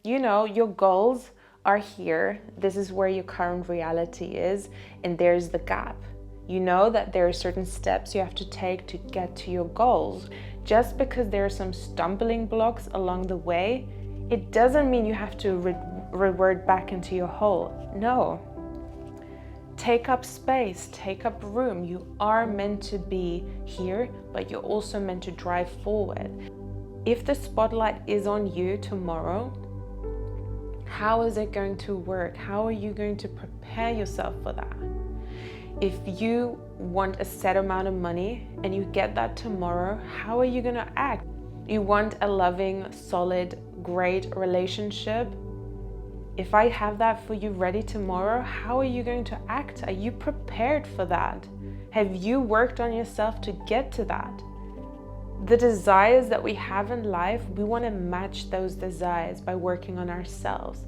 You know, your goals are here. This is where your current reality is, and there's the gap. You know that there are certain steps you have to take to get to your goals. Just because there are some stumbling blocks along the way, it doesn't mean you have to revert back into your hole. No. Take up space, take up room. You are meant to be here, but you're also meant to drive forward. If the spotlight is on you tomorrow, how is it going to work? How are you going to prepare yourself for that? If you want a set amount of money and you get that tomorrow, how are you going to act? You want a loving, solid, great relationship. If I have that for you ready tomorrow, how are you going to act? Are you prepared for that? Have you worked on yourself to get to that? The desires that we have in life, we want to match those desires by working on ourselves.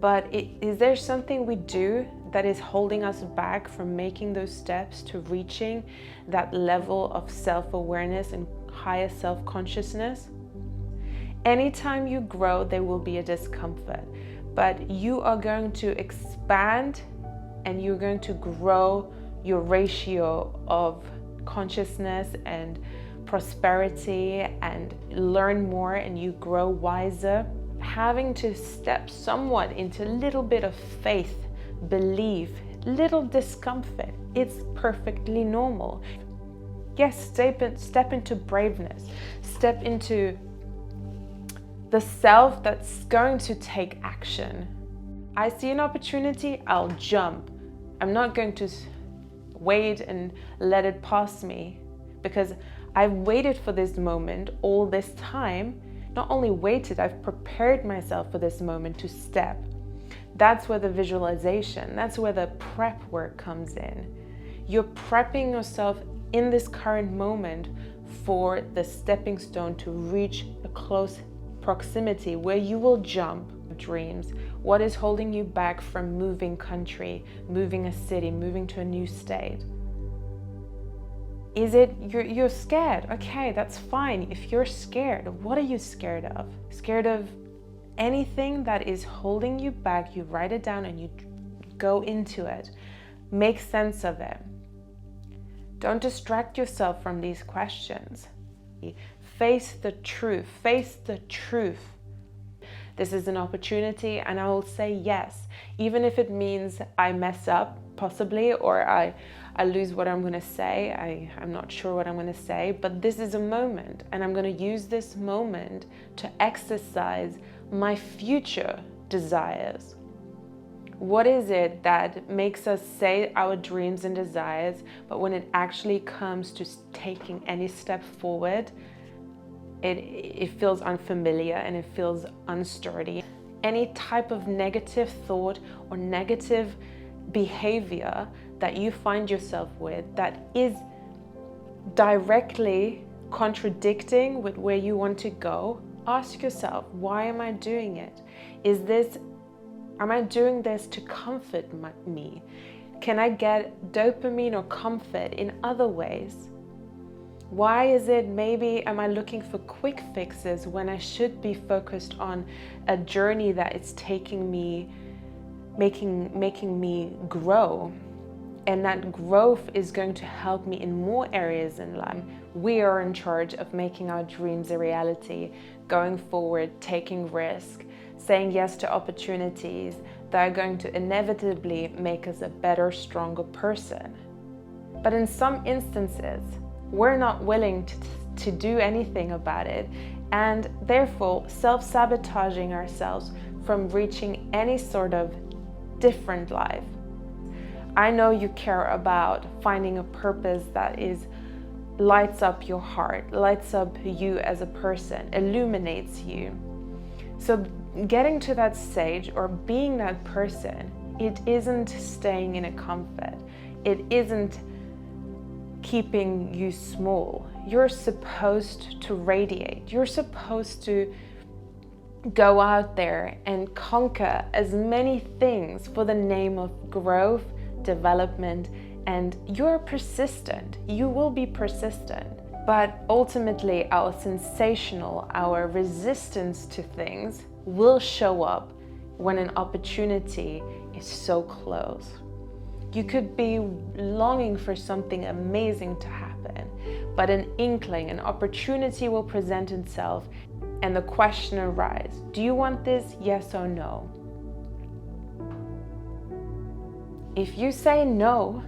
But is there something we do that is holding us back from making those steps to reaching that level of self-awareness and higher self-consciousness? Anytime you grow, there will be a discomfort, but you are going to expand and you're going to grow your ratio of consciousness and prosperity and learn more, and you grow wiser. Having to step somewhat into a little bit of faith, belief, little discomfort, it's perfectly normal. Yes, step into braveness, step into the self that's going to take action. I see an opportunity, I'll jump. I'm not going to wait and let it pass me, because I've waited for this moment all this time. Not only waited, I've prepared myself for this moment to step. That's where the visualization, that's where the prep work comes in. You're prepping yourself in this current moment for the stepping stone to reach a close proximity where you will jump dreams. What is holding you back from moving country, moving a city, moving to a new state? Is it you're scared? Okay, that's fine. If you're scared, what are you scared of? Scared of anything that is holding you back, you write it down and you go into it. Make sense of it. Don't distract yourself from these questions. Face the truth. Face the truth. This is an opportunity, and I will say yes, even if it means I mess up, possibly, or I lose what I'm going to say. I'm not sure what I'm going to say, but this is a moment, and I'm going to use this moment to exercise my future desires. What is it that makes us say our dreams and desires, but when it actually comes to taking any step forward, it feels unfamiliar and it feels unsturdy? Any type of negative thought or negative behavior that you find yourself with that is directly contradicting with where you want to go, ask yourself, why am I doing it? Am I doing this to comfort me? Can I get dopamine or comfort in other ways? Why is it am I looking for quick fixes when I should be focused on a journey that is taking me, making me grow? And that growth is going to help me in more areas in life. We are in charge of making our dreams a reality, going forward, taking risk, saying yes to opportunities that are going to inevitably make us a better, stronger person. But in some instances, we're not willing to do anything about it, and therefore self-sabotaging ourselves from reaching any sort of different life. I know you care about finding a purpose that lights up your heart, lights up you as a person, illuminates you. So getting to that stage or being that person, it isn't staying in a comfort. It isn't keeping you small. You're supposed to radiate. You're supposed to go out there and conquer as many things for the name of growth, development, and you're persistent. You will be persistent. But ultimately, our resistance to things will show up when an opportunity is so close. You could be longing for something amazing to happen, but an inkling, an opportunity will present itself, and the question arises, do you want this, yes or no? If you say no,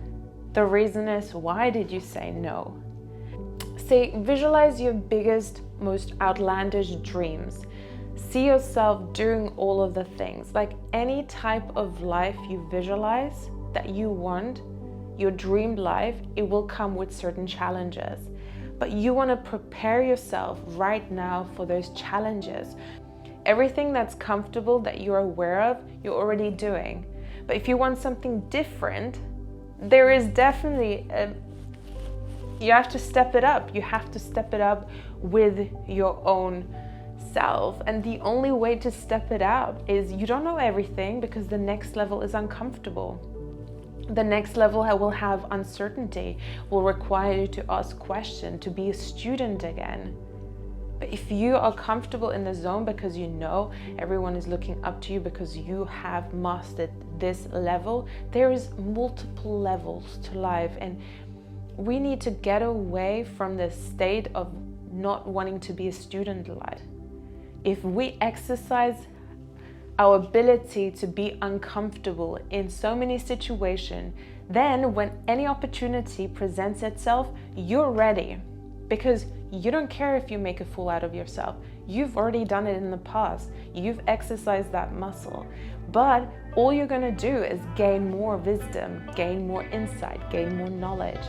the reason is, why did you say no? Say, visualize your biggest, most outlandish dreams. See yourself doing all of the things. Like any type of life you visualize that you want, your dream life, it will come with certain challenges. But you want to prepare yourself right now for those challenges. Everything that's comfortable that you're aware of, you're already doing. But if you want something different, there is definitely you have to step it up. You have to step it up with your own self. And the only way to step it up is, you don't know everything, because the next level is uncomfortable. The next level will have uncertainty, will require you to ask questions, to be a student again. But if you are comfortable in the zone because you know everyone is looking up to you because you have mastered this level, there is multiple levels to life, and we need to get away from the state of not wanting to be a student life. If we exercise our ability to be uncomfortable in so many situations, then when any opportunity presents itself, you're ready, because you don't care if you make a fool out of yourself. You've already done it in the past. You've exercised that muscle. But all you're going to do is gain more wisdom, gain more insight, gain more knowledge.